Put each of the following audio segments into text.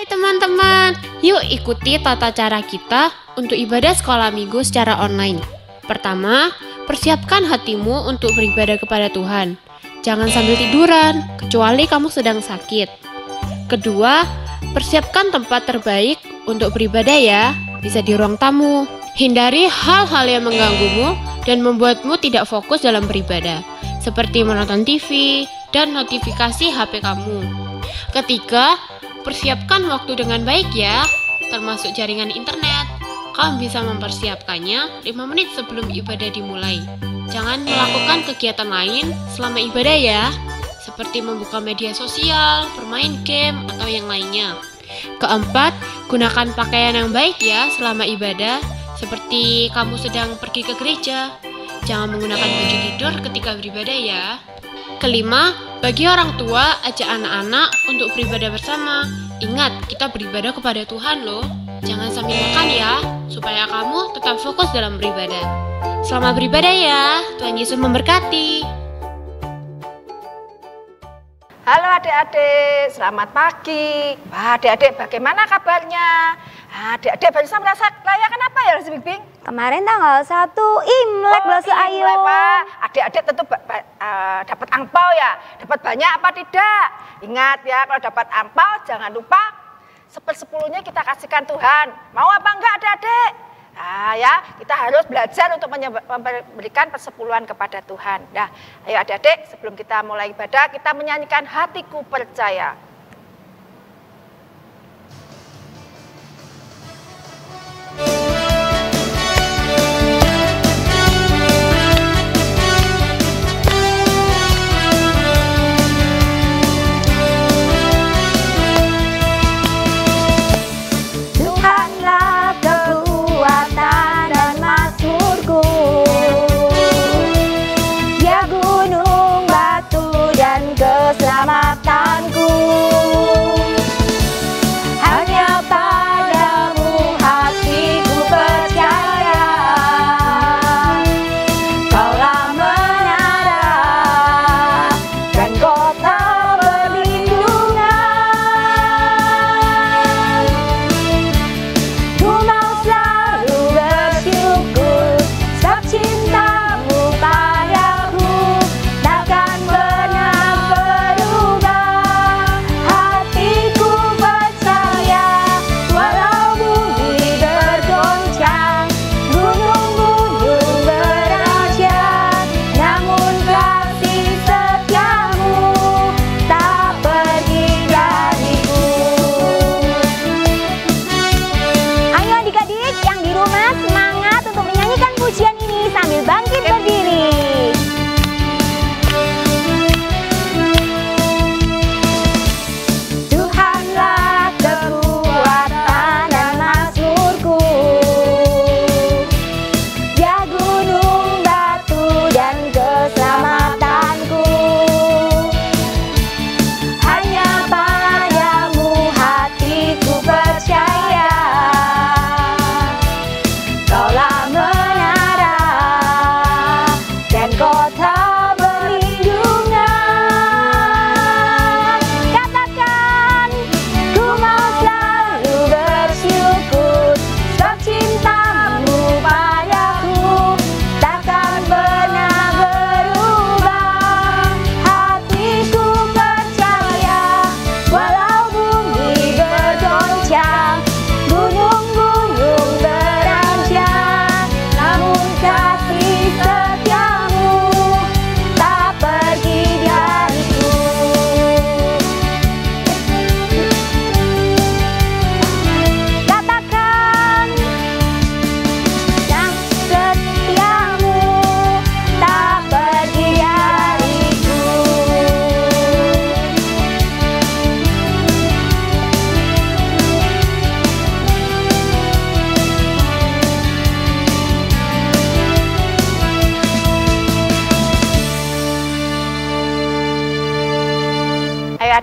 teman-teman, yuk ikuti tata cara kita untuk ibadah sekolah minggu secara online. Pertama, persiapkan hatimu untuk beribadah kepada Tuhan. Jangan sambil tiduran, kecuali kamu sedang sakit. Kedua, persiapkan tempat terbaik untuk beribadah ya, bisa di ruang tamu. Hindari hal-hal yang mengganggumu dan membuatmu tidak fokus dalam beribadah, seperti menonton TV dan notifikasi HP kamu. Ketiga, persiapkan waktu dengan baik ya, termasuk jaringan internet. Kamu bisa mempersiapkannya 5 menit sebelum ibadah dimulai. Jangan melakukan kegiatan lain selama ibadah ya, seperti membuka media sosial, bermain game, atau yang lainnya. Keempat, gunakan pakaian yang baik ya selama ibadah, seperti kamu sedang pergi ke gereja. Jangan menggunakan baju tidur ketika beribadah ya. Kelima, bagi orang tua, ajak anak-anak untuk beribadah bersama. Ingat, kita beribadah kepada Tuhan loh. Jangan sambil makan ya, supaya kamu tetap fokus dalam beribadah. Selamat beribadah ya, Tuhan Yesus memberkati. Halo adik-adik, selamat pagi. Wah, adik-adik bagaimana kabarnya? Adik-adik barusan merasa rayakan apa ya, Rosi Bing? Kemarin tanggal 1 Imlek loh Ayu. Imlek, Pak. Adik-adik tentu dapat angpau ya. Dapat banyak apa tidak? Ingat ya, kalau dapat angpau jangan lupa 1/10-nya kita kasihkan Tuhan. Mau apa enggak adik-adik? Nah ya, kita harus belajar untuk memberikan persepuluhan kepada Tuhan. Nah, ayo adik-adik, sebelum kita mulai ibadah, kita menyanyikan Hatiku Percaya.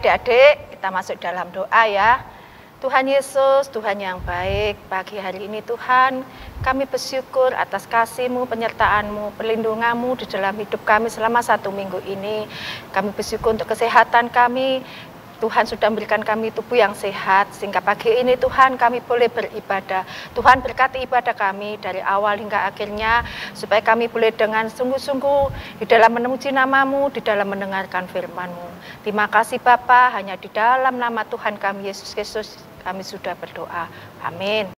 Adik-adik, kita masuk dalam doa ya. Tuhan Yesus, Tuhan yang baik, pagi hari ini Tuhan, kami bersyukur atas kasih-Mu, penyertaan-Mu, perlindungan-Mu di dalam hidup kami selama 1 minggu ini. Kami bersyukur untuk kesehatan kami, Tuhan sudah memberikan kami tubuh yang sehat, sehingga pagi ini Tuhan kami boleh beribadah. Tuhan berkati ibadah kami dari awal hingga akhirnya, supaya kami boleh dengan sungguh-sungguh di dalam memuji nama-Mu, di dalam mendengarkan firman-Mu. Terima kasih Bapa, hanya di dalam nama Tuhan kami Yesus Kristus kami sudah berdoa. Amin.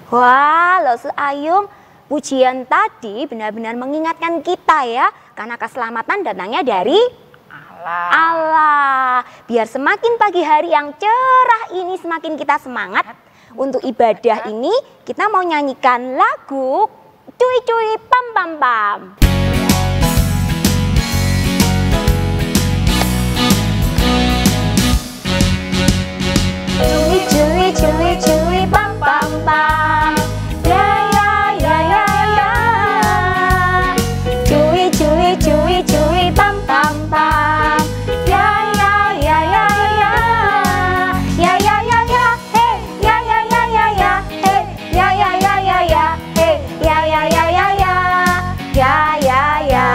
Wah, Lo Ayung, pujian tadi benar-benar mengingatkan kita ya, karena keselamatan datangnya dari Allah. Biar semakin pagi hari yang cerah ini semakin kita semangat untuk ibadah ini, kita mau nyanyikan lagu Cuy Cuy Pam Pam Pam. Cuy cuy cuy cuy pam pam pam. Ya ya ya ya ya. Cuy cuy cuy cuy pam pam pam. Ya ya ya ya ya. Ya ya ya ya. Hey ya ya ya ya ya. Hey ya ya ya ya ya. Hey ya ya ya ya ya. Ya ya ya.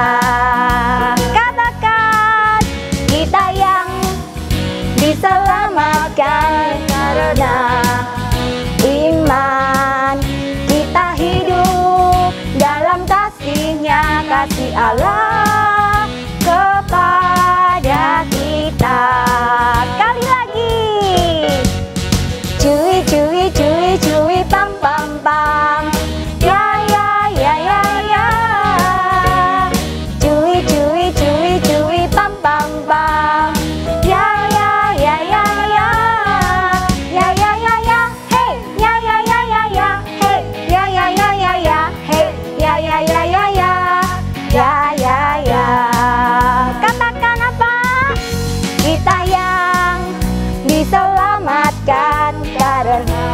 Katakan kita yang diselamatkan karena iman. Kita hidup dalam kasih-Nya, kasih Allah kepada kita. Sekali lagi. Cuy cuy cuy cuy pam pam pam. Ya ya ya ya ya. Cuy cuy cuy cuy pam pam pam. Ya ya ya ya ya. Ya ya ya ya. Hey ya ya ya ya ya. Hey ya ya ya ya ya. Hey ya ya ya ya ya. Ya ya ya. Katakan apa? Kita yang diselamatkan karena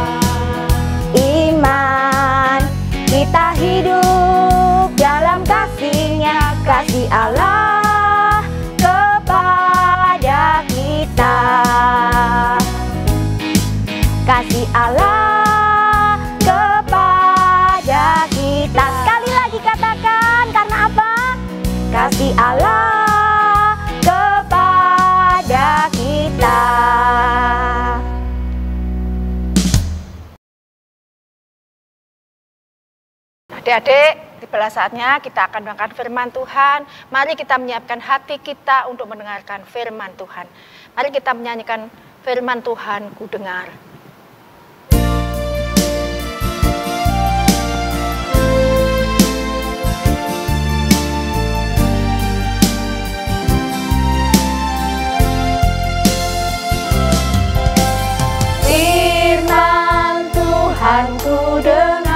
iman. Kita hidup dalam kasih-Nya, kasih Allah kepada kita. Kasih Allah kepada kita. Sekali lagi katakan, karena apa? Kasih Allah kepada kita. Adik-adik, tibalah saatnya kita akan mendengarkan firman Tuhan. Mari kita menyiapkan hati kita untuk mendengarkan firman Tuhan. Mari kita menyanyikan firman Tuhan, ku dengar. Firman Tuhan ku dengar.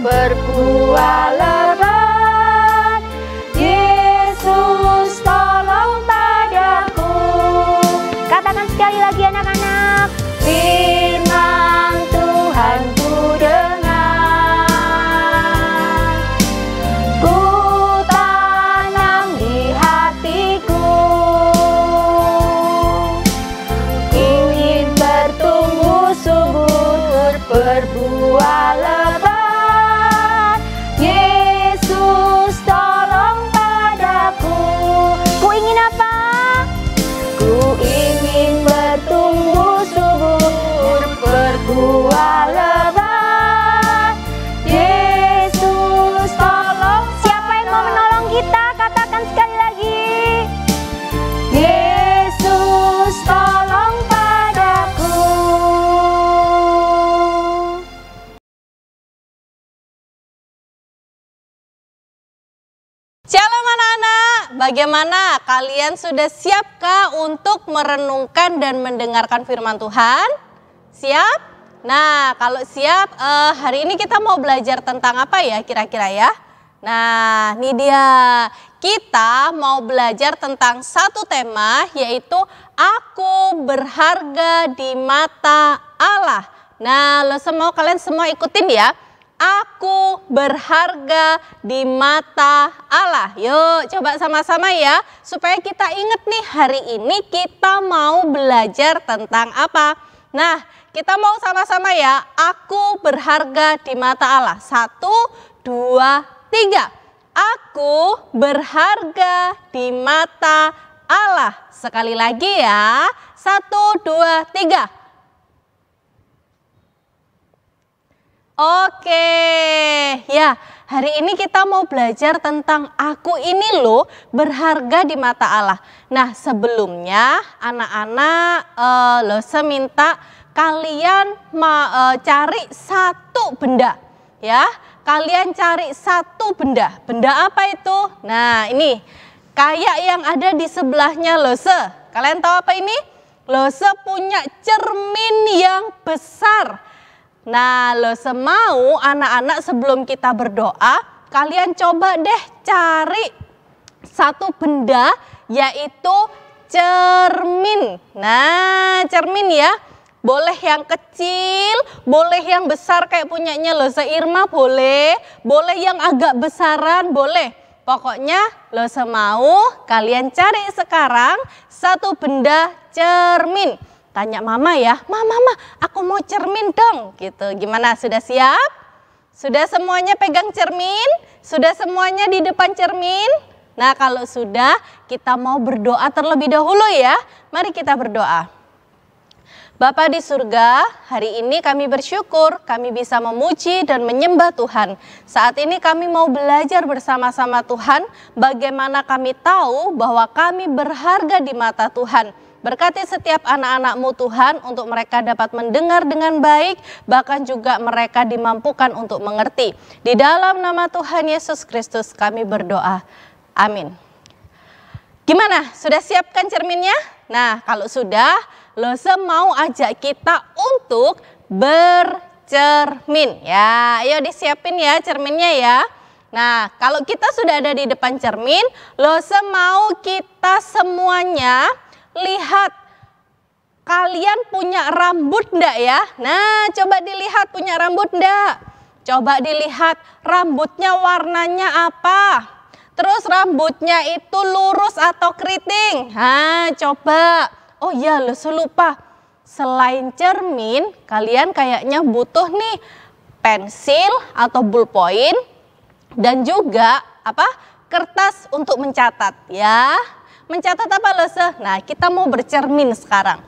Berbuah lebat, Yesus tolong padaku. Katakan sekali lagi anak-anak. Firman Tuhan ku dengar, ku tanam di hatiku, ingin bertumbuh subur, berbuah lebat. Yesus tolong padaku. Ku ingin apa? Ku ingin bertumbuh subur, berbuah lebat. Yesus tolong. Siapa yang mau menolong kita? Katakan sekali lagi. Yesus tolong padaku. Shalom anak-anak, bagaimana? Kalian sudah siapkah untuk merenungkan dan mendengarkan firman Tuhan? Siap? Nah, kalau siap, hari ini kita mau belajar tentang apa ya kira-kira ya? Nah, ini dia. Kita mau belajar tentang satu tema, yaitu aku berharga di mata Allah. Nah, kalian semua ikutin ya. Aku berharga di mata Allah. Yuk coba sama-sama ya, supaya kita ingat nih hari ini kita mau belajar tentang apa. Nah, kita mau sama-sama ya, aku berharga di mata Allah. 1, 2, 3. Aku berharga di mata Allah. Sekali lagi ya, 1, 2, 3. Oke, ya hari ini kita mau belajar tentang aku ini loh berharga di mata Allah. Nah sebelumnya anak-anak Lose minta kalian cari satu benda ya. Kalian cari satu benda. Benda apa itu? Nah ini kayak yang ada di sebelahnya Lose. Kalian tahu apa ini? Lose punya cermin yang besar. Nah, Lose mau anak-anak sebelum kita berdoa, kalian coba deh cari satu benda yaitu cermin. Nah, cermin ya. Boleh yang kecil, boleh yang besar kayak punyanya Lose Irma boleh, boleh yang agak besaran boleh. Pokoknya Lose mau kalian cari sekarang satu benda cermin. Tanya mama ya, mama aku mau cermin dong gitu. Gimana, sudah siap? Sudah semuanya pegang cermin? Sudah semuanya di depan cermin? Nah kalau sudah, kita mau berdoa terlebih dahulu ya. Mari kita berdoa. Bapa di surga, hari ini kami bersyukur kami bisa memuji dan menyembah Tuhan. Saat ini kami mau belajar bersama-sama Tuhan bagaimana kami tahu bahwa kami berharga di mata Tuhan. Berkati setiap anak-anak-Mu Tuhan untuk mereka dapat mendengar dengan baik, bahkan juga mereka dimampukan untuk mengerti. Di dalam nama Tuhan Yesus Kristus kami berdoa. Amin. Gimana? Sudah siapkan cerminnya? Nah, kalau sudah, Lose mau ajak kita untuk bercermin. Ya, ayo disiapin ya cerminnya ya. Nah, kalau kita sudah ada di depan cermin, Lose mau kita semuanya lihat, kalian punya rambut enggak ya? Nah, coba dilihat punya rambut enggak? Coba dilihat rambutnya warnanya apa? Terus rambutnya itu lurus atau keriting? Nah, coba. Oh iya, Lose lupa. Selain cermin, kalian kayaknya butuh nih pensil atau ballpoint dan juga apa? Kertas untuk mencatat ya. Mencatat apa Lose? Nah kita mau bercermin sekarang.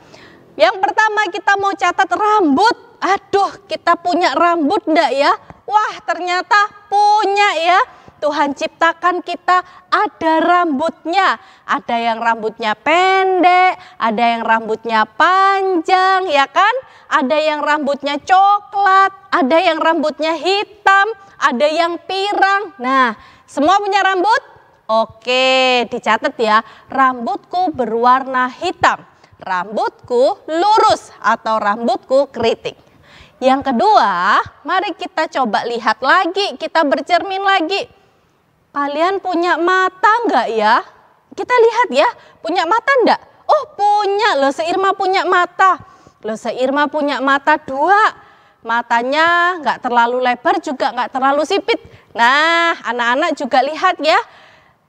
Yang pertama kita mau catat rambut. Aduh kita punya rambut enggak ya? Wah ternyata punya ya. Tuhan ciptakan kita ada rambutnya. Ada yang rambutnya pendek, ada yang rambutnya panjang ya kan? Ada yang rambutnya coklat, ada yang rambutnya hitam, ada yang pirang. Nah semua punya rambut? Oke, dicatat ya, rambutku berwarna hitam, rambutku lurus atau rambutku keriting. Yang kedua, mari kita coba lihat lagi, kita bercermin lagi. Kalian punya mata enggak ya? Kita lihat ya, punya mata enggak? Oh punya, Lose Irma punya mata. Lose Irma punya mata 2. Matanya enggak terlalu lebar juga enggak terlalu sipit. Nah, anak-anak juga lihat ya.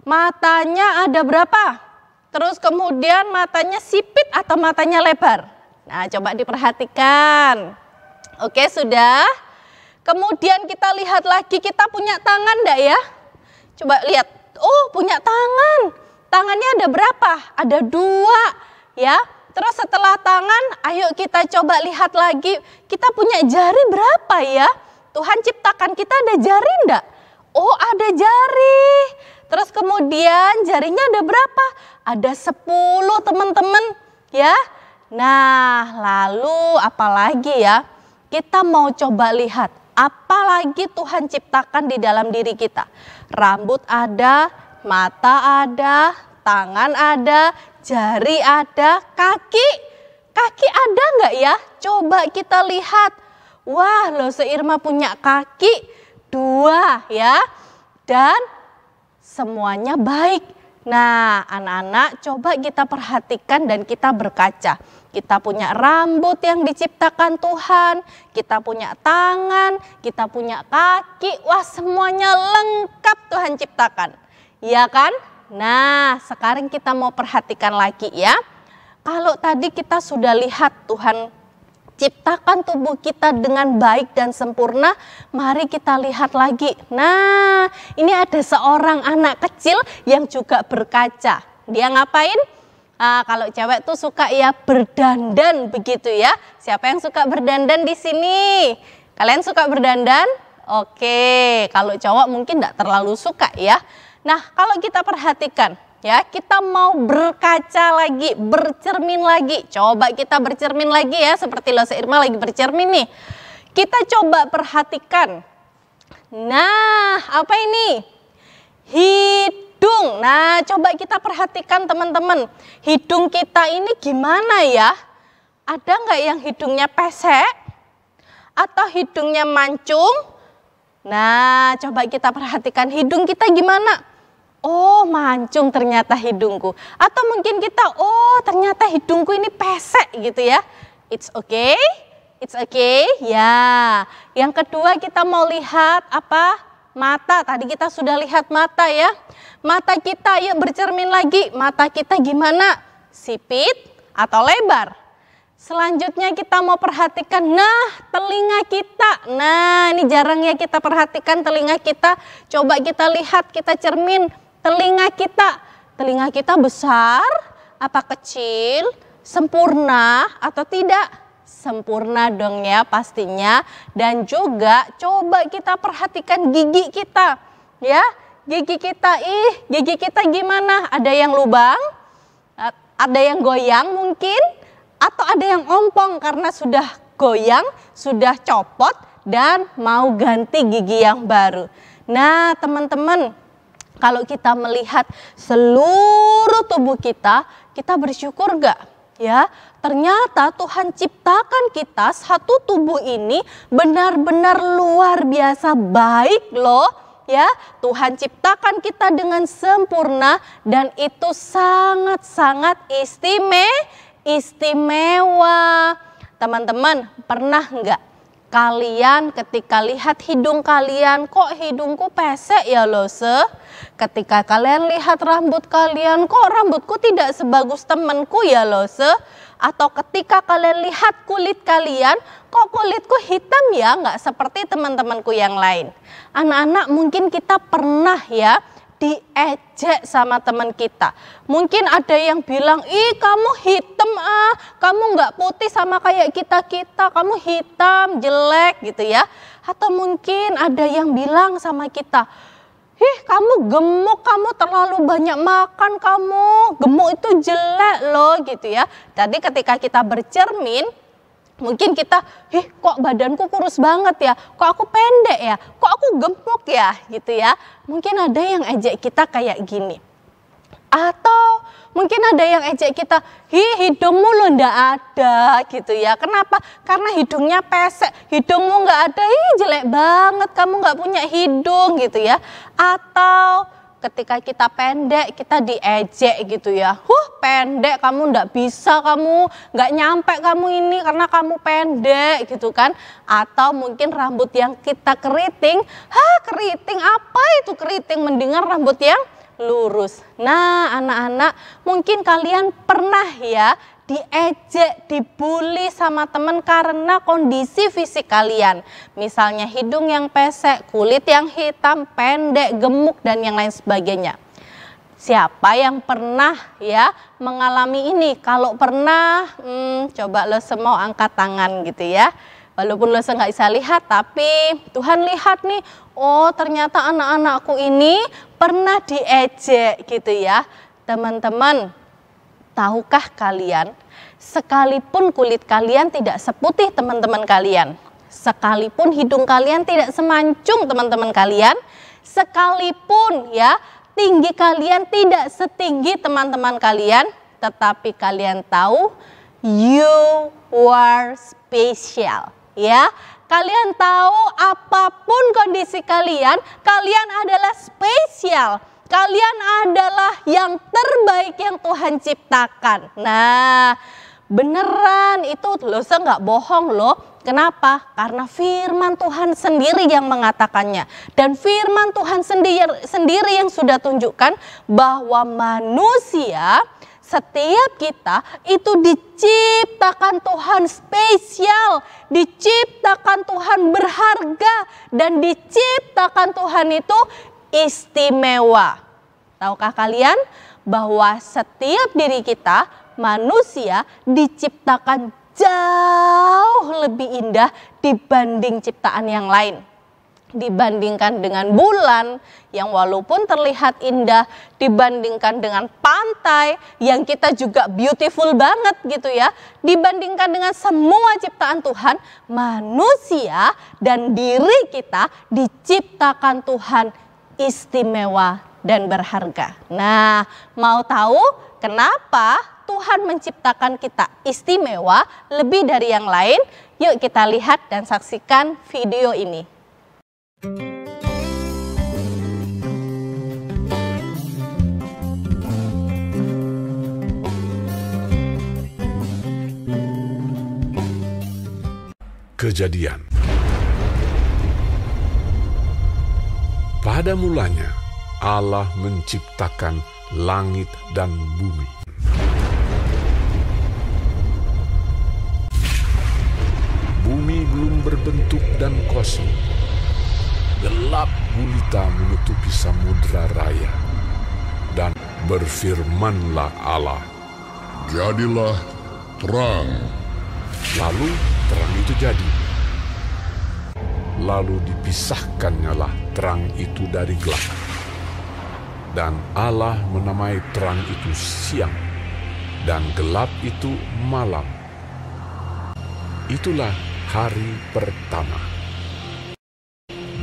Matanya ada berapa? Terus kemudian matanya sipit atau matanya lebar? Nah coba diperhatikan. Oke sudah. Kemudian kita lihat lagi, kita punya tangan enggak ya? Coba lihat. Oh punya tangan. Tangannya ada berapa? Ada 2 ya. Terus setelah tangan, ayo kita coba lihat lagi. Kita punya jari berapa ya? Tuhan ciptakan kita ada jari enggak? Oh ada jari. Terus kemudian jarinya ada berapa? Ada 10 teman-teman ya. Nah lalu apalagi ya? Kita mau coba lihat apalagi Tuhan ciptakan di dalam diri kita. Rambut ada, mata ada, tangan ada, jari ada, kaki. Kaki ada nggak ya? Coba kita lihat. Wah Lose Irma punya kaki 2 ya. Dan semuanya baik. Nah, anak-anak coba kita perhatikan dan kita berkaca. Kita punya rambut yang diciptakan Tuhan, kita punya tangan, kita punya kaki. Wah, semuanya lengkap Tuhan ciptakan. Iya kan? Nah, sekarang kita mau perhatikan lagi ya. Kalau tadi kita sudah lihat Tuhan ciptakan tubuh kita dengan baik dan sempurna, mari kita lihat lagi. Nah, ini ada seorang anak kecil yang juga berkaca. Dia ngapain? Kalau cewek tuh suka ya berdandan begitu ya. Siapa yang suka berdandan di sini? Kalian suka berdandan? Oke, kalau cowok mungkin tidak terlalu suka ya. Nah, kalau kita perhatikan, ya, kita mau berkaca lagi, bercermin lagi. Coba kita bercermin lagi ya, seperti Lose Irma lagi bercermin nih. Kita coba perhatikan. Nah, apa ini? Hidung. Nah, coba kita perhatikan teman-teman. Hidung kita ini gimana ya? Ada nggak yang hidungnya pesek? Atau hidungnya mancung? Nah, coba kita perhatikan hidung kita gimana? Oh, mancung ternyata hidungku. Atau mungkin kita, oh ternyata hidungku ini pesek gitu ya. It's okay, it's okay. Ya, yang kedua kita mau lihat apa? Mata. Tadi kita sudah lihat mata ya. Mata kita, yuk bercermin lagi. Mata kita gimana? Sipit atau lebar? Selanjutnya kita mau perhatikan, nah telinga kita. Nah, ini jarang ya kita perhatikan telinga kita. Coba kita lihat, kita cermin. Telinga kita besar, apa kecil, sempurna atau tidak? Sempurna dong ya pastinya. Dan juga coba kita perhatikan gigi kita. Ya, gigi kita gimana? Ada yang lubang? Ada yang goyang mungkin? Atau ada yang ompong karena sudah goyang, sudah copot dan mau ganti gigi yang baru. Nah, teman-teman, kalau kita melihat seluruh tubuh kita, kita bersyukur gak? Ya, ternyata Tuhan ciptakan kita satu tubuh ini benar-benar luar biasa baik loh. Ya, Tuhan ciptakan kita dengan sempurna dan itu sangat-sangat istimewa. Teman-teman, pernah nggak kalian ketika lihat hidung kalian, kok hidungku pesek ya Lose? Ketika kalian lihat rambut kalian, kok rambutku tidak sebagus temanku ya Lose? Atau ketika kalian lihat kulit kalian, kok kulitku hitam ya, nggak seperti teman-temanku yang lain. Anak-anak, mungkin kita pernah ya diejek sama teman kita. Mungkin ada yang bilang, ih kamu hitam kamu nggak putih sama kayak kita-kita, kamu hitam, jelek gitu ya. Atau mungkin ada yang bilang sama kita, ih kamu gemuk, kamu terlalu banyak makan, kamu gemuk itu jelek loh gitu ya. Jadi ketika kita bercermin, mungkin kita, kok badanku kurus banget ya, kok aku pendek ya, kok aku gemuk ya gitu ya. Mungkin ada yang ejek kita kayak gini. Atau mungkin ada yang ejek kita, hidungmu lo ndak ada gitu ya. Kenapa? Karena hidungnya pesek, hidungmu nggak ada, jelek banget, kamu nggak punya hidung gitu ya. Atau ketika kita pendek, kita diejek gitu ya. Pendek, kamu ndak bisa, kamu nggak nyampe kamu ini karena kamu pendek gitu kan. Atau mungkin rambut yang kita keriting, keriting apa itu keriting, mendingan rambut yang lurus. Nah, anak-anak, mungkin kalian pernah ya diejek, dibully sama teman karena kondisi fisik kalian. Misalnya hidung yang pesek, kulit yang hitam, pendek, gemuk, dan yang lain sebagainya. Siapa yang pernah ya mengalami ini? Kalau pernah, coba lo semua angkat tangan gitu ya. Walaupun lo nggak bisa lihat, tapi Tuhan lihat nih, oh ternyata anak-anakku ini pernah diejek gitu ya. Teman-teman, tahukah kalian, sekalipun kulit kalian tidak seputih teman-teman kalian, sekalipun hidung kalian tidak semancung teman-teman kalian, sekalipun ya tinggi kalian tidak setinggi teman-teman kalian, tetapi kalian tahu, you are special. Ya, kalian tahu apapun kondisi kalian, kalian adalah spesial. kalian adalah yang terbaik yang Tuhan ciptakan. Nah, beneran itu loh, saya nggak bohong loh. Kenapa? Karena firman Tuhan sendiri yang mengatakannya. Dan firman Tuhan sendiri yang sudah tunjukkan bahwa manusia, setiap kita itu diciptakan Tuhan spesial, diciptakan Tuhan berharga, dan diciptakan Tuhan itu istimewa. Tahukah kalian bahwa setiap diri kita, manusia, diciptakan jauh lebih indah dibanding ciptaan yang lain. Dibandingkan dengan bulan yang walaupun terlihat indah, dibandingkan dengan pantai yang kita juga beautiful banget gitu ya. Dibandingkan dengan semua ciptaan Tuhan, manusia dan diri kita diciptakan Tuhan istimewa dan berharga. Nah, mau tahu kenapa Tuhan menciptakan kita istimewa lebih dari yang lain? Yuk kita lihat dan saksikan video ini. Kejadian. Pada mulanya Allah menciptakan langit dan bumi. Bumi belum berbentuk dan kosong. Gelap gulita menutupi samudra raya. Dan berfirmanlah Allah, jadilah terang. Lalu terang itu jadi. Lalu dipisahkannyalah terang itu dari gelap. Dan Allah menamai terang itu siang, dan gelap itu malam. Itulah hari pertama.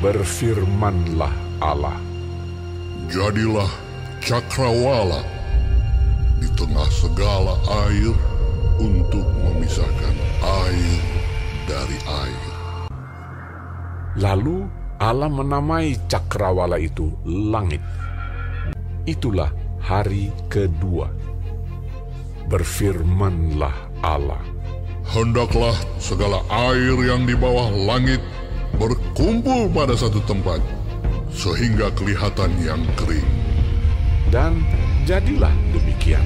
Berfirmanlah Allah, jadilah cakrawala di tengah segala air untuk memisahkan air dari air. Lalu Allah menamai cakrawala itu langit. Itulah hari kedua. Berfirmanlah Allah, hendaklah segala air yang di bawah langit berkumpul pada satu tempat, sehingga kelihatan yang kering. Dan jadilah demikian.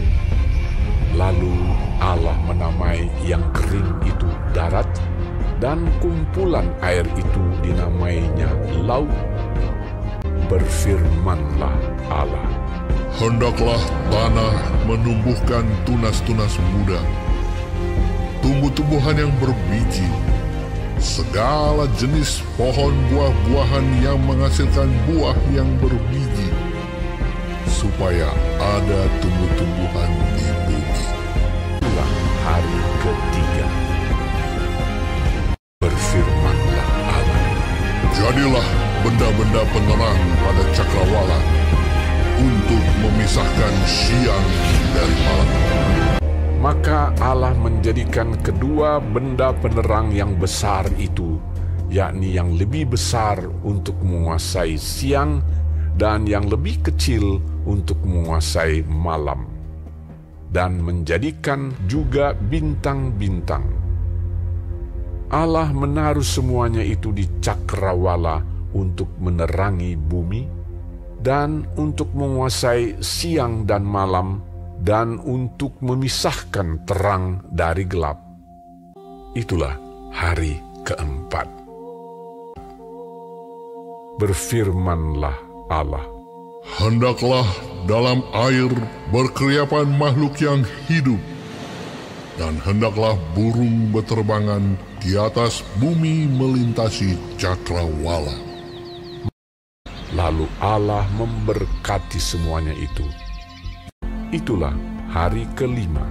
Lalu Allah menamai yang kering itu darat, dan kumpulan air itu dinamainya laut. Berfirmanlah Allah, hendaklah tanah menumbuhkan tunas-tunas muda, tumbuh-tumbuhan yang berbiji, segala jenis pohon buah-buahan yang menghasilkan buah yang berbiji, supaya ada tumbuh-tumbuhan di bumi. Itulah hari ketiga. Berfirmanlah Allah, jadilah benda-benda penerang pada cakrawala untuk memisahkan siang dari malam. Maka Allah menjadikan kedua benda penerang yang besar itu, yakni yang lebih besar untuk menguasai siang dan yang lebih kecil untuk menguasai malam, dan menjadikan juga bintang-bintang. Allah menaruh semuanya itu di cakrawala untuk menerangi bumi, dan untuk menguasai siang dan malam, dan untuk memisahkan terang dari gelap. Itulah hari keempat. Berfirmanlah Allah, hendaklah dalam air berkeriapan makhluk yang hidup, dan hendaklah burung beterbangan di atas bumi melintasi cakrawala. Lalu Allah memberkati semuanya itu. Itulah hari kelima.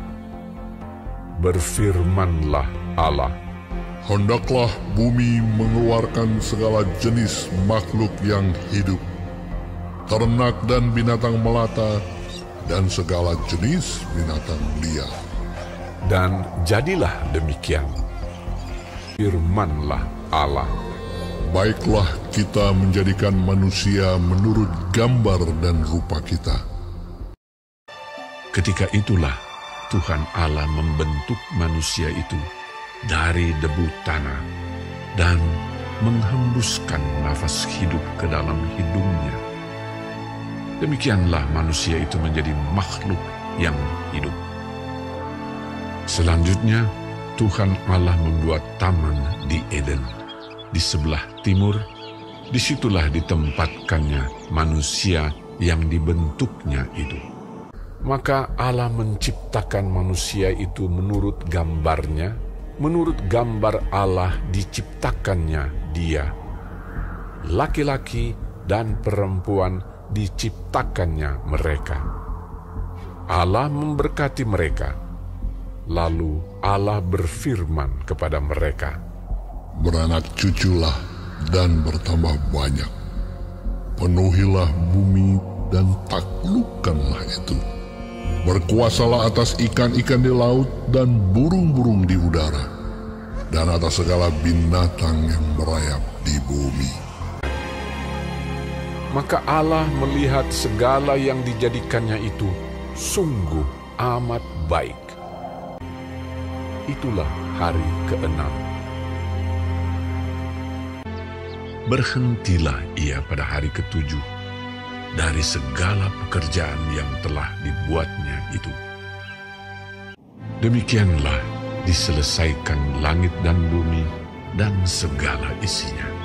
Berfirmanlah Allah, hendaklah bumi mengeluarkan segala jenis makhluk yang hidup, ternak dan binatang melata, dan segala jenis binatang liar. Dan jadilah demikian. Firmanlah Allah, baiklah kita menjadikan manusia menurut gambar dan rupa kita. Ketika itulah Tuhan Allah membentuk manusia itu dari debu tanah dan menghembuskan nafas hidup ke dalam hidungnya. Demikianlah manusia itu menjadi makhluk yang hidup. Selanjutnya, Tuhan Allah membuat taman di Eden. Di sebelah timur, disitulah ditempatkannya manusia yang dibentuknya itu. Maka Allah menciptakan manusia itu menurut gambarnya, menurut gambar Allah diciptakannya dia. Laki-laki dan perempuan diciptakannya mereka. Allah memberkati mereka. Lalu Allah berfirman kepada mereka, Beranak cuculah dan bertambah banyak. Penuhilah bumi dan taklukkanlah itu. Berkuasalah atas ikan-ikan di laut dan burung-burung di udara, dan atas segala binatang yang merayap di bumi. Maka Allah melihat segala yang dijadikannya itu sungguh amat baik. Itulah hari ke-6. Berhentilah ia pada hari ke-7 dari segala pekerjaan yang telah dibuatnya itu. Demikianlah diselesaikan langit dan bumi dan segala isinya.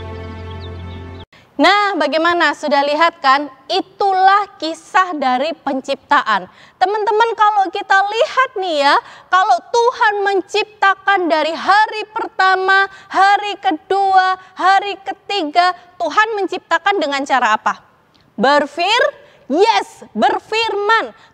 Nah, bagaimana? Sudah lihat kan? Itulah kisah dari penciptaan. Teman-teman, kalau kita lihat nih ya, kalau Tuhan menciptakan dari hari pertama, hari kedua, hari ketiga, Tuhan menciptakan dengan cara apa? Berfirman.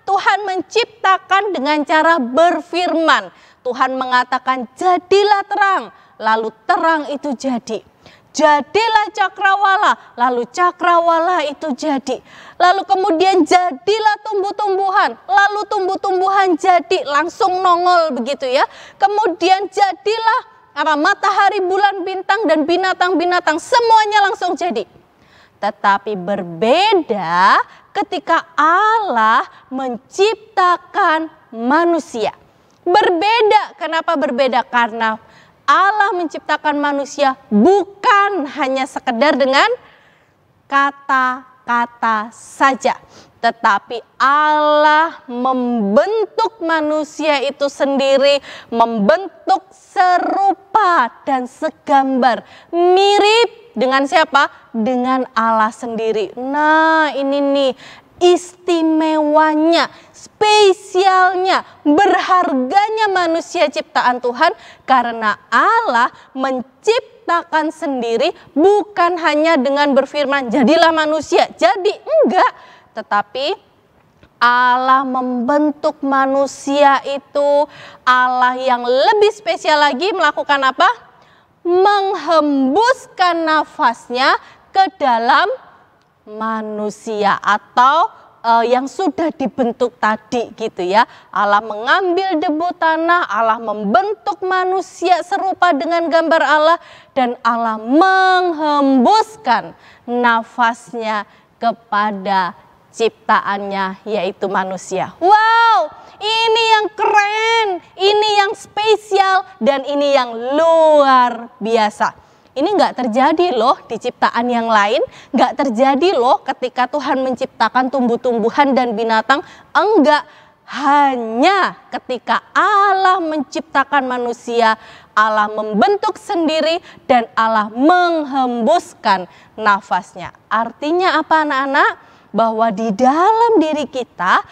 Tuhan menciptakan dengan cara berfirman. Tuhan mengatakan, jadilah terang, lalu terang itu jadi. Jadilah cakrawala, lalu cakrawala itu jadi. Lalu kemudian jadilah tumbuh-tumbuhan, lalu tumbuh-tumbuhan jadi, langsung nongol begitu ya. Kemudian jadilah matahari, bulan, bintang, dan binatang-binatang, semuanya langsung jadi. Tetapi berbeda ketika Allah menciptakan manusia. Berbeda, kenapa berbeda? Karena Allah menciptakan manusia bukan hanya sekedar dengan kata-kata saja. Tetapi Allah membentuk manusia itu sendiri, membentuk serupa dan segambar. Mirip dengan siapa? Dengan Allah sendiri. Nah, ini nih istimewanya, spesialnya, berharganya manusia ciptaan Tuhan, karena Allah menciptakan sendiri bukan hanya dengan berfirman jadilah manusia, jadi enggak, tetapi Allah membentuk manusia itu. Allah yang lebih spesial lagi melakukan apa? Menghembuskan nafasnya ke dalam manusia atau yang sudah dibentuk tadi gitu ya. Allah mengambil debu tanah, Allah membentuk manusia serupa dengan gambar Allah, dan Allah menghembuskan nafasnya kepada ciptaannya, yaitu manusia. Wow, ini yang keren, ini yang spesial, dan ini yang luar biasa. Ini nggak terjadi loh di ciptaan yang lain, nggak terjadi loh ketika Tuhan menciptakan tumbuh-tumbuhan dan binatang, enggak. Hanya ketika Allah menciptakan manusia, Allah membentuk sendiri dan Allah menghembuskan nafasnya. Artinya apa anak-anak? Bahwa di dalam diri kita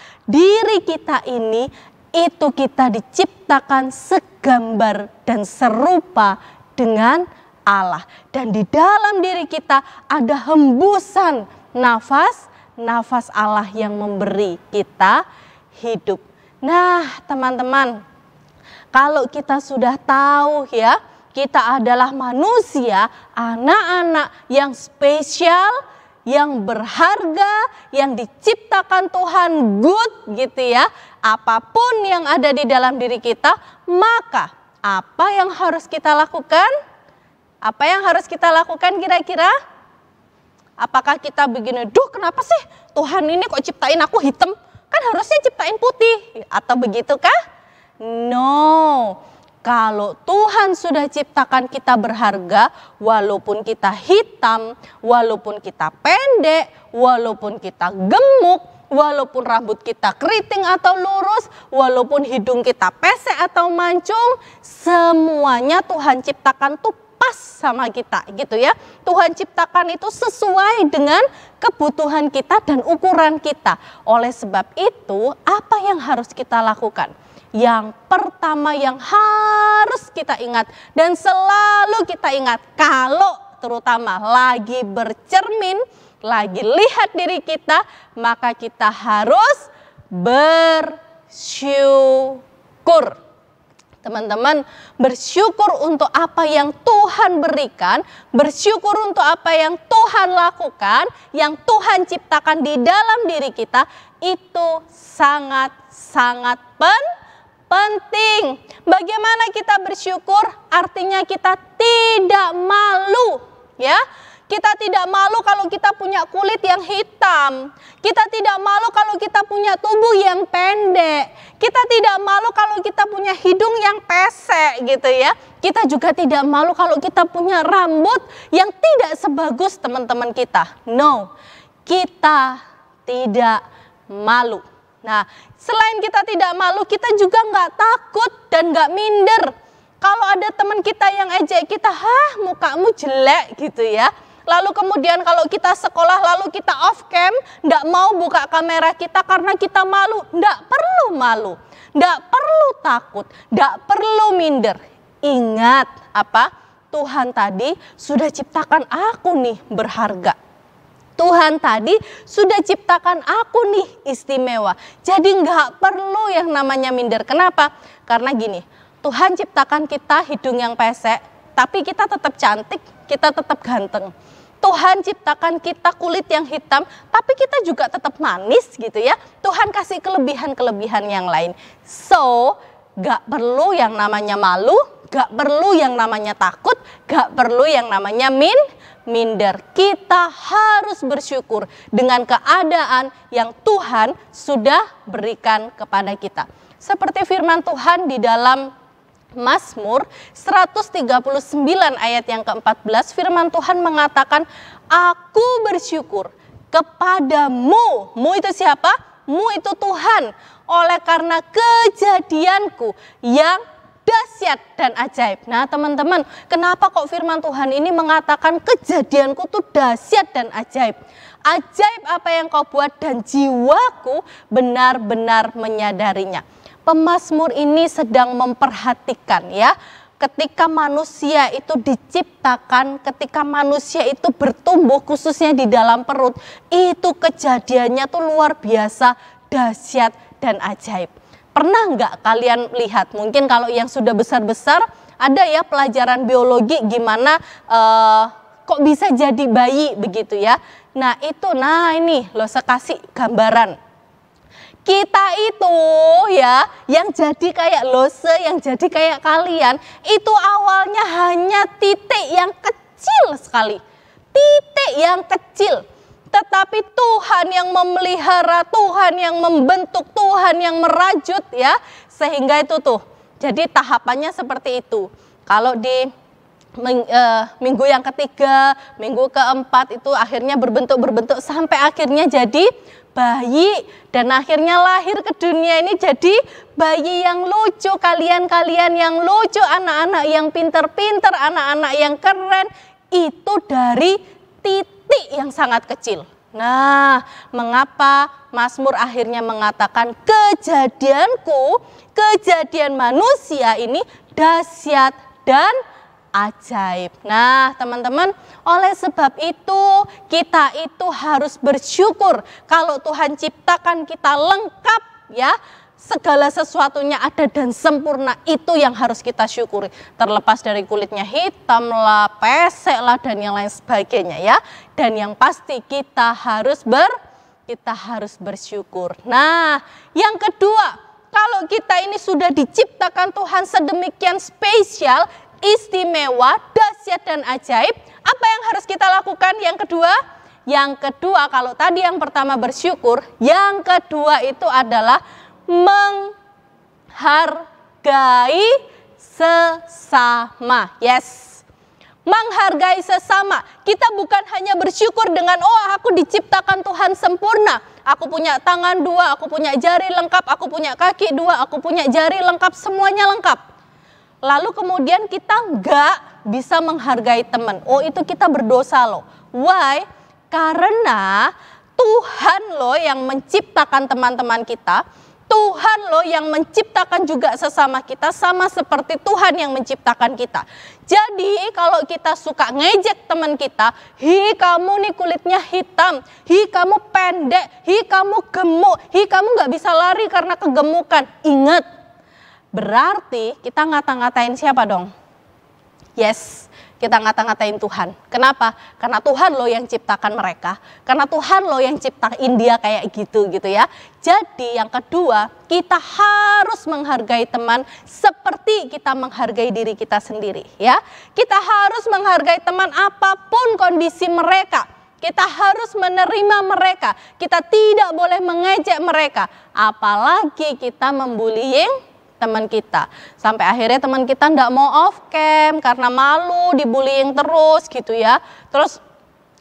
ini, itu kita diciptakan segambar dan serupa dengan Allah, dan di dalam diri kita ada hembusan nafas Allah yang memberi kita hidup. Nah, teman-teman, kalau kita sudah tahu ya, kita adalah manusia, anak-anak yang spesial, yang berharga, yang diciptakan Tuhan good gitu ya. Apapun yang ada di dalam diri kita, maka apa yang harus kita lakukan? Apa yang harus kita lakukan kira-kira? Apakah kita begini, duh kenapa sih Tuhan ini kok ciptain aku hitam? Kan harusnya ciptain putih. Atau begitukah? No. Kalau Tuhan sudah ciptakan kita berharga, walaupun kita hitam, walaupun kita pendek, walaupun kita gemuk, walaupun rambut kita keriting atau lurus, walaupun hidung kita pesek atau mancung, semuanya Tuhan ciptakan tuh pas sama kita gitu ya. Tuhan ciptakan itu sesuai dengan kebutuhan kita dan ukuran kita. Oleh sebab itu, apa yang harus kita lakukan? Yang pertama yang harus kita ingat dan selalu kita ingat kalau terutama lagi bercermin, lagi lihat diri kita, maka kita harus bersyukur. Teman-teman, bersyukur untuk apa yang Tuhan berikan, bersyukur untuk apa yang Tuhan lakukan, yang Tuhan ciptakan di dalam diri kita, itu sangat-sangat penting. Bagaimana kita bersyukur? Artinya kita tidak malu, ya. Kita tidak malu kalau kita punya kulit yang hitam. Kita tidak malu kalau kita punya tubuh yang pendek. Kita tidak malu kalau kita punya hidung yang pesek gitu ya. Kita juga tidak malu kalau kita punya rambut yang tidak sebagus teman-teman kita. No, kita tidak malu. Nah, selain kita tidak malu, kita juga nggak takut dan nggak minder. Kalau ada teman kita yang ejek kita, mukamu jelek gitu ya. Lalu kemudian kalau kita sekolah, lalu kita off cam, nggak mau buka kamera kita karena kita malu. Nggak perlu malu, nggak perlu takut, nggak perlu minder. Ingat apa? Tuhan tadi sudah ciptakan aku nih berharga. Tuhan tadi sudah ciptakan aku nih istimewa. Jadi nggak perlu yang namanya minder. Kenapa? Karena gini, Tuhan ciptakan kita hidung yang pesek, tapi kita tetap cantik, kita tetap ganteng. Tuhan ciptakan kita kulit yang hitam, tapi kita juga tetap manis gitu ya. Tuhan kasih kelebihan-kelebihan yang lain. So, nggak perlu yang namanya malu, nggak perlu yang namanya takut, nggak perlu yang namanya minder. Kita harus bersyukur dengan keadaan yang Tuhan sudah berikan kepada kita. Seperti firman Tuhan di dalam Mazmur 139 ayat yang ke-14, firman Tuhan mengatakan, aku bersyukur kepadamu. Mu itu siapa? Mu itu Tuhan. Oleh karena kejadianku yang dahsyat dan ajaib. Nah teman-teman, kenapa kok firman Tuhan ini mengatakan kejadianku tuh dahsyat dan ajaib? Ajaib apa yang kau buat dan jiwaku benar-benar menyadarinya. Pemazmur ini sedang memperhatikan ya, ketika manusia itu diciptakan, ketika manusia itu bertumbuh khususnya di dalam perut, itu kejadiannya tuh luar biasa, dahsyat dan ajaib. Pernah nggak kalian lihat, mungkin kalau yang sudah besar-besar, ada ya pelajaran biologi gimana kok bisa jadi bayi begitu ya. Nah ini loh saya kasih gambaran. Kita itu ya, yang jadi kayak Lose, yang jadi kayak kalian, itu awalnya hanya titik yang kecil sekali. Titik yang kecil. Tetapi Tuhan yang memelihara, Tuhan yang membentuk, Tuhan yang merajut ya. Sehingga itu tuh, jadi tahapannya seperti itu. Kalau di minggu yang ketiga, minggu keempat itu akhirnya berbentuk sampai akhirnya jadi bayi. Dan akhirnya lahir ke dunia ini jadi bayi yang lucu, kalian-kalian yang lucu, anak-anak yang pinter-pinter, anak-anak yang keren, itu dari titik yang sangat kecil. Nah, mengapa Mazmur akhirnya mengatakan kejadianku, kejadian manusia ini dahsyat dan ajaib. Nah, teman-teman, oleh sebab itu kita itu harus bersyukur kalau Tuhan ciptakan kita lengkap ya. Segala sesuatunya ada dan sempurna, itu yang harus kita syukuri. Terlepas dari kulitnya hitam lah, pesek lah, dan yang lain sebagainya ya. Dan yang pasti kita harus bersyukur. Nah, yang kedua, kalau kita ini sudah diciptakan Tuhan sedemikian spesial, istimewa, dahsyat dan ajaib, apa yang harus kita lakukan? Yang kedua, kalau tadi yang pertama bersyukur, yang kedua itu adalah menghargai sesama. Yes, menghargai sesama. Kita bukan hanya bersyukur dengan, oh aku diciptakan Tuhan sempurna, aku punya tangan dua, aku punya jari lengkap, aku punya kaki dua, aku punya jari lengkap, semuanya lengkap. Lalu kemudian kita nggak bisa menghargai teman. Oh, itu kita berdosa loh. Why? Karena Tuhan loh yang menciptakan teman-teman kita, Tuhan loh yang menciptakan juga sesama kita, sama seperti Tuhan yang menciptakan kita. Jadi kalau kita suka ngejek teman kita, hi kamu nih kulitnya hitam, hi kamu pendek, hi kamu gemuk, hi kamu nggak bisa lari karena kegemukan. Ingat, berarti kita ngata-ngatain siapa dong? Yes, kita ngata-ngatain Tuhan. Kenapa? Karena Tuhan loh yang ciptakan mereka. Karena Tuhan loh yang ciptain dia kayak gitu ya. Jadi yang kedua, kita harus menghargai teman seperti kita menghargai diri kita sendiri ya. Kita harus menghargai teman apapun kondisi mereka. Kita harus menerima mereka. Kita tidak boleh mengejek mereka. Apalagi kita membullying teman kita, sampai akhirnya teman kita nggak mau off cam karena malu dibullying terus gitu ya. Terus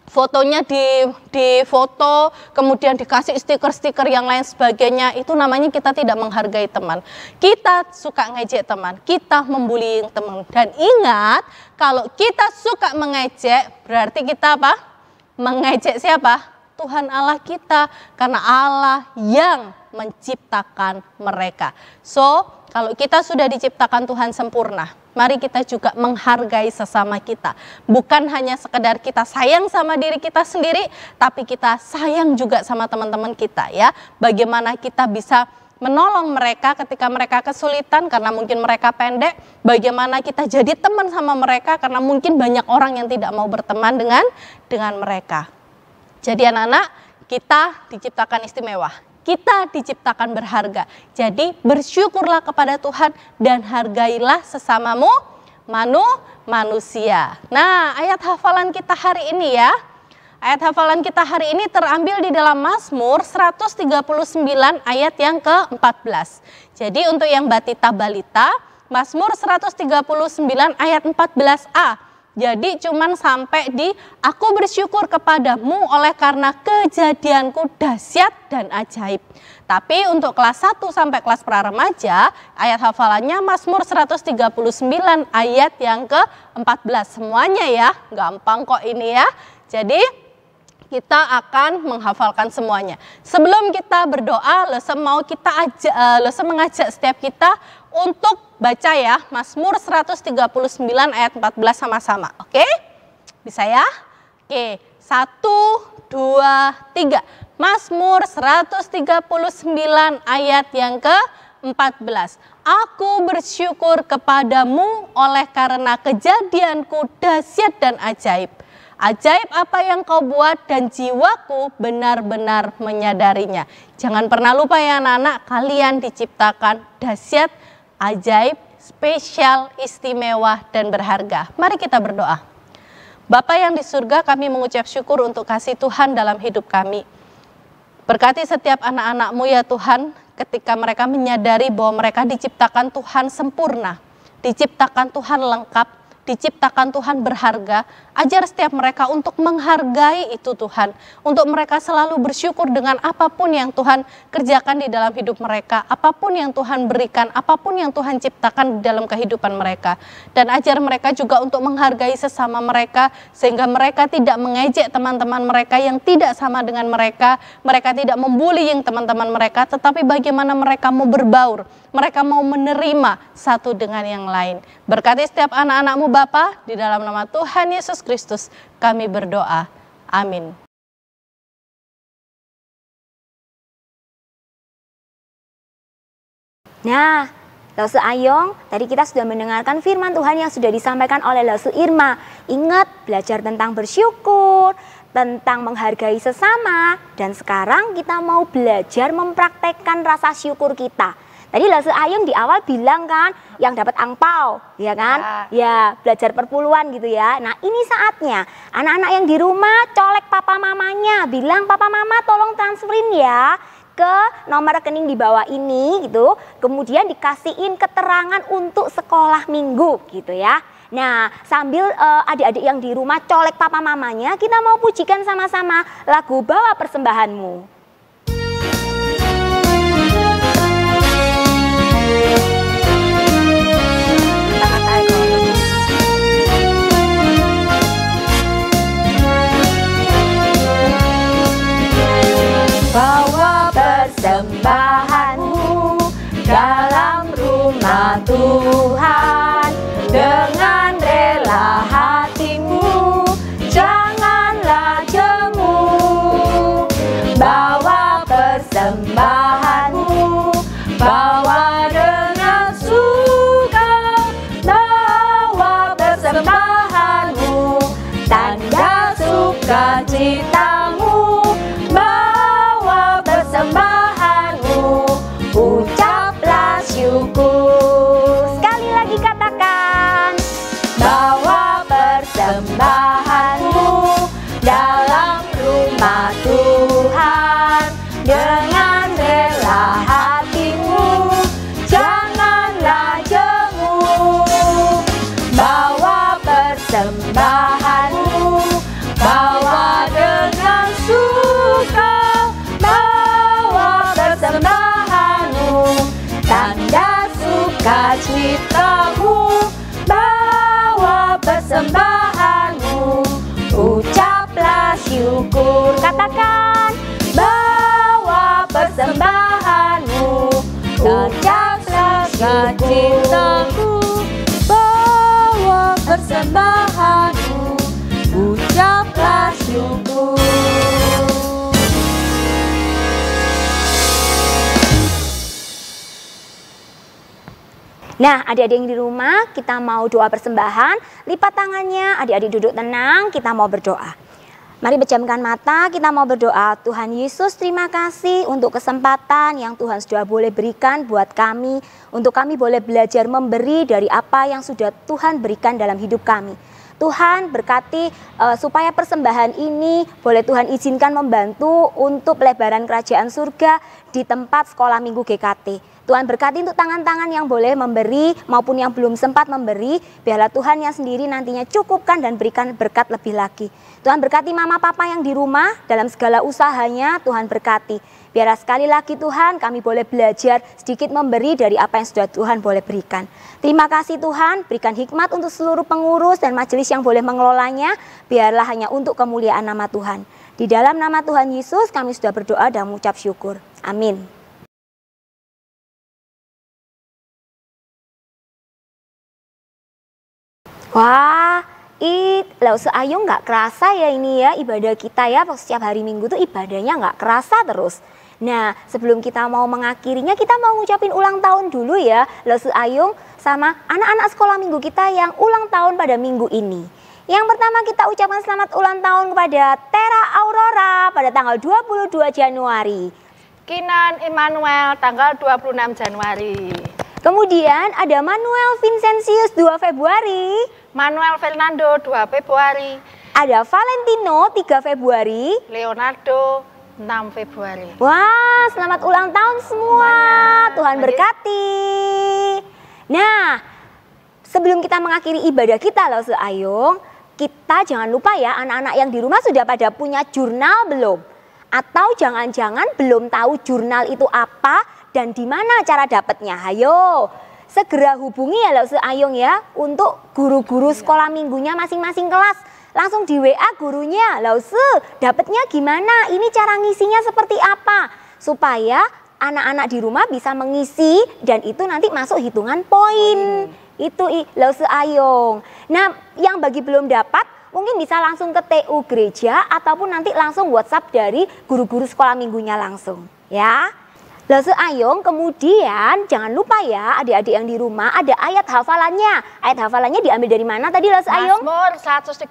fotonya di foto, kemudian dikasih stiker-stiker yang lain sebagainya. Itu namanya kita tidak menghargai teman. Kita suka ngejek teman, kita membullying teman. Dan ingat, kalau kita suka mengejek, berarti kita apa? Mengejek siapa? Tuhan Allah kita, karena Allah yang menciptakan mereka. So, kalau kita sudah diciptakan Tuhan sempurna, mari kita juga menghargai sesama kita. Bukan hanya sekedar kita sayang sama diri kita sendiri, tapi kita sayang juga sama teman-teman kita ya. Bagaimana kita bisa menolong mereka ketika mereka kesulitan karena mungkin mereka pendek. Bagaimana kita jadi teman sama mereka karena mungkin banyak orang yang tidak mau berteman dengan mereka. Jadi anak-anak, kita diciptakan istimewa. Kita diciptakan berharga. Jadi bersyukurlah kepada Tuhan dan hargailah sesamamu manusia. Nah, ayat hafalan kita hari ini ya. Ayat hafalan kita hari ini terambil di dalam Mazmur 139 ayat yang ke-14. Jadi untuk yang batita balita, Mazmur 139 ayat 14a. Jadi cuman sampai di aku bersyukur kepadamu oleh karena kejadianku dahsyat dan ajaib. Tapi untuk kelas 1 sampai kelas praremaja, ayat hafalannya Mazmur 139 ayat yang ke-14. Semuanya ya, gampang kok ini ya. Jadi kita akan menghafalkan semuanya. Sebelum kita berdoa, Lese mengajak setiap kita untuk baca ya Mazmur 139 ayat 14 sama-sama. Oke? Bisa ya? Oke, 1, 2, 3. Mazmur 139 ayat yang ke-14. Aku bersyukur kepadamu oleh karena kejadianku dahsyat dan ajaib. Ajaib apa yang kau buat dan jiwaku benar-benar menyadarinya. Jangan pernah lupa ya anak-anak, kalian diciptakan dahsyat, ajaib, spesial, istimewa, dan berharga. Mari kita berdoa. Bapa yang di surga, kami mengucap syukur untuk kasih Tuhan dalam hidup kami. Berkati setiap anak-anak-Mu ya Tuhan, ketika mereka menyadari bahwa mereka diciptakan Tuhan sempurna, diciptakan Tuhan lengkap, diciptakan Tuhan berharga. Ajar setiap mereka untuk menghargai itu Tuhan. Untuk mereka selalu bersyukur dengan apapun yang Tuhan kerjakan di dalam hidup mereka. Apapun yang Tuhan berikan, apapun yang Tuhan ciptakan di dalam kehidupan mereka. Dan ajar mereka juga untuk menghargai sesama mereka. Sehingga mereka tidak mengejek teman-teman mereka yang tidak sama dengan mereka. Mereka tidak membullying teman-teman mereka. Tetapi bagaimana mereka mau berbaur. Mereka mau menerima satu dengan yang lain. Berkati setiap anak-anak-Mu Bapa, di dalam nama Tuhan Yesus Kristus kami berdoa. Amin. Nah, Lesu Ayong, tadi kita sudah mendengarkan firman Tuhan yang sudah disampaikan oleh Lesu Irma. Ingat, belajar tentang bersyukur, tentang menghargai sesama, dan sekarang kita mau belajar mempraktekkan rasa syukur kita. Tadi Lase Ayung di awal bilang kan, yang dapat angpau, ya kan? Ya, belajar perpuluhan gitu ya. Nah, ini saatnya anak-anak yang di rumah colek papa mamanya, bilang papa mama tolong transferin ya ke nomor rekening di bawah ini gitu. Kemudian dikasihin keterangan untuk sekolah minggu gitu ya. Nah, sambil adik-adik yang di rumah colek papa mamanya, kita mau pujikan sama-sama lagu Bawa Persembahanmu. Bawa persembahanmu dalam rumah Tuhan dengan rela hatimu, janganlah jemu. Bawa persembahanmu, bawa dengan suka. Bawa persembahanmu, tanda sukacitamu. Persembahanmu, ucaplah syukur. Sekali lagi katakan, bawa persembahanmu dalam rumah Tuhan dengan rela hatimu, janganlah jemu. Bawa persembahanmu, bawa dengan suka. Persembahanmu, tanda sukacitamu. Bawa persembahanmu, ucaplah syukur. katakan, bawa persembahanmu, ucaplah sukacitamu. Bawa persembahanmu, ucaplah syukur. Nah, adik-adik yang di rumah, kita mau doa persembahan. Lipat tangannya, adik-adik duduk tenang, kita mau berdoa. Mari pejamkan mata, kita mau berdoa. Tuhan Yesus, terima kasih untuk kesempatan yang Tuhan sudah boleh berikan buat kami. Untuk kami boleh belajar memberi dari apa yang sudah Tuhan berikan dalam hidup kami. Tuhan berkati supaya persembahan ini boleh Tuhan izinkan membantu untuk pelebaran kerajaan surga di tempat sekolah minggu GKT. Tuhan berkati untuk tangan-tangan yang boleh memberi maupun yang belum sempat memberi. Biarlah Tuhan yang sendiri nantinya cukupkan dan berikan berkat lebih lagi. Tuhan berkati mama papa yang di rumah dalam segala usahanya, Tuhan berkati. Biarlah sekali lagi Tuhan kami boleh belajar sedikit memberi dari apa yang sudah Tuhan boleh berikan. Terima kasih Tuhan, berikan hikmat untuk seluruh pengurus dan majelis yang boleh mengelolanya. Biarlah hanya untuk kemuliaan nama Tuhan. Di dalam nama Tuhan Yesus kami sudah berdoa dan mengucap syukur. Amin. Wah, Lause Ayung nggak kerasa ya ini ya ibadah kita ya. Setiap hari Minggu tuh ibadahnya nggak kerasa terus. Nah, sebelum kita mau mengakhirinya, kita mau ngucapin ulang tahun dulu ya Lause Ayung sama anak-anak sekolah minggu kita yang ulang tahun pada minggu ini. Yang pertama kita ucapkan selamat ulang tahun kepada Tera Aurora pada tanggal 22 Januari. Kinan Immanuel tanggal 26 Januari. Kemudian ada Manuel Vincentius 2 Februari. Manuel Fernando 2 Februari. Ada Valentino 3 Februari. Leonardo 6 Februari. Wah, selamat ulang tahun semua. Tuhan berkati. Nah, sebelum kita mengakhiri ibadah kita Lause Ayung, kita jangan lupa ya anak-anak yang di rumah sudah pada punya jurnal belum? Atau jangan-jangan belum tahu jurnal itu apa dan di mana cara dapatnya? Hayo, segera hubungi ya Lause Ayung ya untuk guru-guru sekolah minggunya masing-masing kelas. Langsung di WA gurunya, Lause dapatnya gimana? Ini cara ngisinya seperti apa? Supaya anak-anak di rumah bisa mengisi dan itu nanti masuk hitungan poin. Itu Lause Ayung. Nah, yang bagi belum dapat mungkin bisa langsung ke TU gereja ataupun nanti langsung WhatsApp dari guru-guru sekolah minggunya langsung ya. Lause Ayung, kemudian jangan lupa ya adik-adik yang di rumah ada ayat hafalannya. Ayat hafalannya diambil dari mana tadi Lause Ayung? Mazmur 139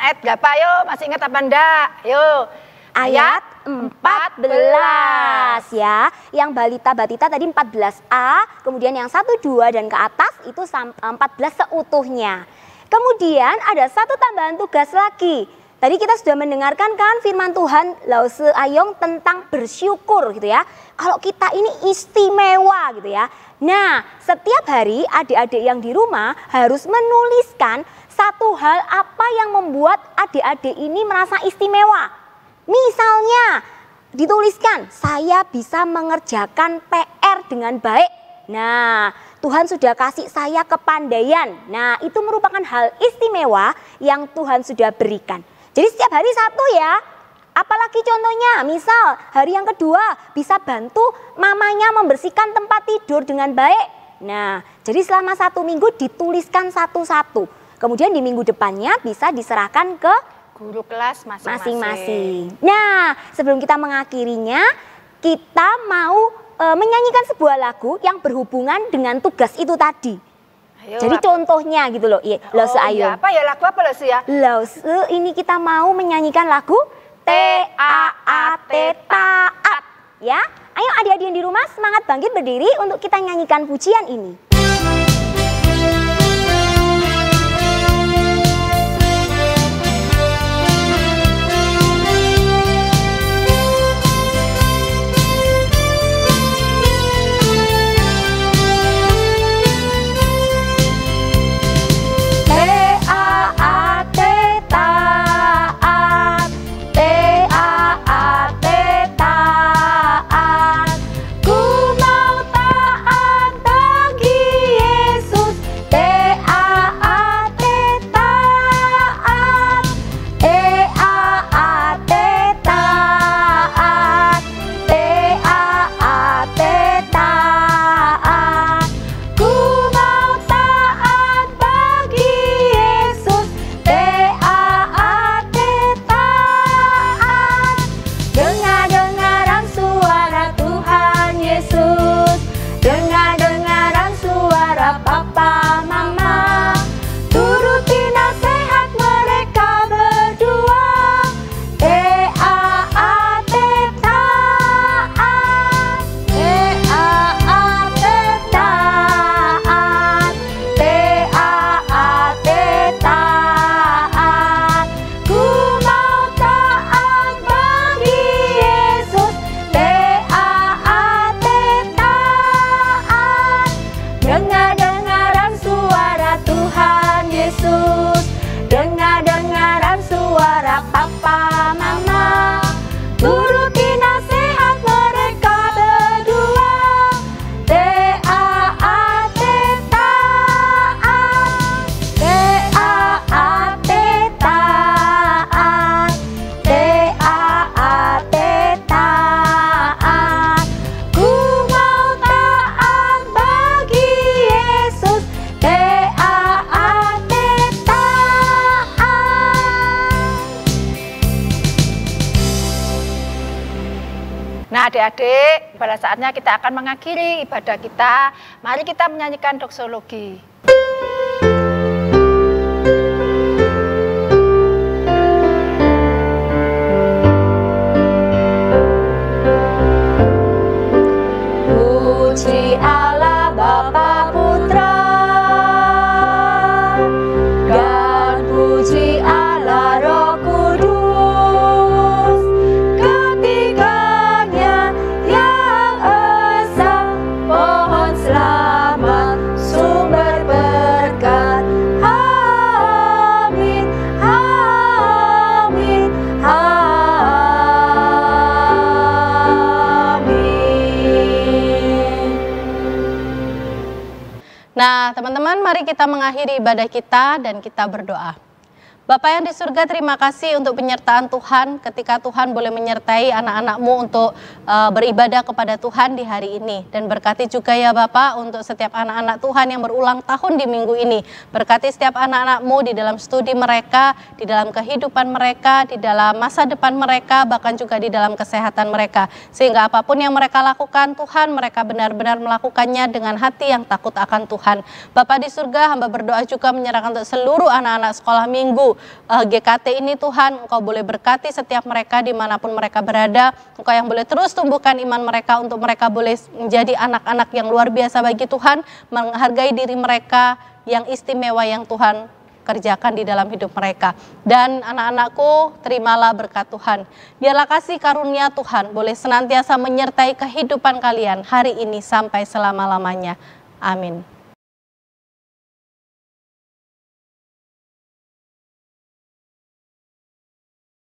ayat berapa yo? Masih ingat apa enggak? Yo. ayat 14 ya. Yang balita-balita tadi 14A, kemudian yang 1, 2 dan ke atas itu 14 seutuhnya. Kemudian ada satu tambahan tugas lagi. Tadi kita sudah mendengarkan kan firman Tuhan Lause Ayong tentang bersyukur gitu ya. Kalau kita ini istimewa gitu ya. Nah, setiap hari adik-adik yang di rumah harus menuliskan satu hal apa yang membuat adik-adik ini merasa istimewa. Misalnya dituliskan, saya bisa mengerjakan PR dengan baik. Nah, Tuhan sudah kasih saya kepandaian. Nah, itu merupakan hal istimewa yang Tuhan sudah berikan. Jadi setiap hari satu ya. Apalagi contohnya, misal hari yang kedua bisa bantu mamanya membersihkan tempat tidur dengan baik. Nah, jadi selama 1 minggu dituliskan satu-satu. Kemudian di minggu depannya bisa diserahkan ke Guru kelas masing-masing. Nah, sebelum kita mengakhirinya, kita mau menyanyikan sebuah lagu yang berhubungan dengan tugas itu tadi. Ayo, jadi contohnya gitu loh, Lause Ayong. Apa ya lagu apa Lause ya? Lause ini kita mau menyanyikan lagu T-A-A-T, taat. Ya, ayo adik-adik yang di rumah semangat bangkit berdiri untuk kita nyanyikan pujian ini. Nah adik-adik, pada saatnya kita akan mengakhiri ibadah kita. Mari kita menyanyikan doksologi. Puji Allah Bapa Putra dan puji Allah Roh Kudus, ketiganya yang esa, pohon selamat, sumber berkat. Amin, amin, amin. Nah, teman-teman, mari kita mengakhiri ibadah kita dan kita berdoa. Bapa yang di surga, terima kasih untuk penyertaan Tuhan ketika Tuhan boleh menyertai anak-anak-Mu untuk beribadah kepada Tuhan di hari ini. Dan berkati juga ya Bapak untuk setiap anak-anak Tuhan yang berulang tahun di minggu ini. Berkati setiap anak-anak-Mu di dalam studi mereka, di dalam kehidupan mereka, di dalam masa depan mereka, bahkan juga di dalam kesehatan mereka. Sehingga apapun yang mereka lakukan, Tuhan, mereka benar-benar melakukannya dengan hati yang takut akan Tuhan. Bapak di surga, hamba berdoa juga menyerahkan untuk seluruh anak-anak sekolah minggu menuju GKT ini Tuhan, Engkau boleh berkati setiap mereka dimanapun mereka berada. Engkau yang boleh terus tumbuhkan iman mereka untuk mereka boleh menjadi anak-anak yang luar biasa bagi Tuhan, menghargai diri mereka yang istimewa yang Tuhan kerjakan di dalam hidup mereka. Dan anak-anakku, terimalah berkat Tuhan. Biarlah kasih karunia Tuhan boleh senantiasa menyertai kehidupan kalian hari ini sampai selama-lamanya. Amin.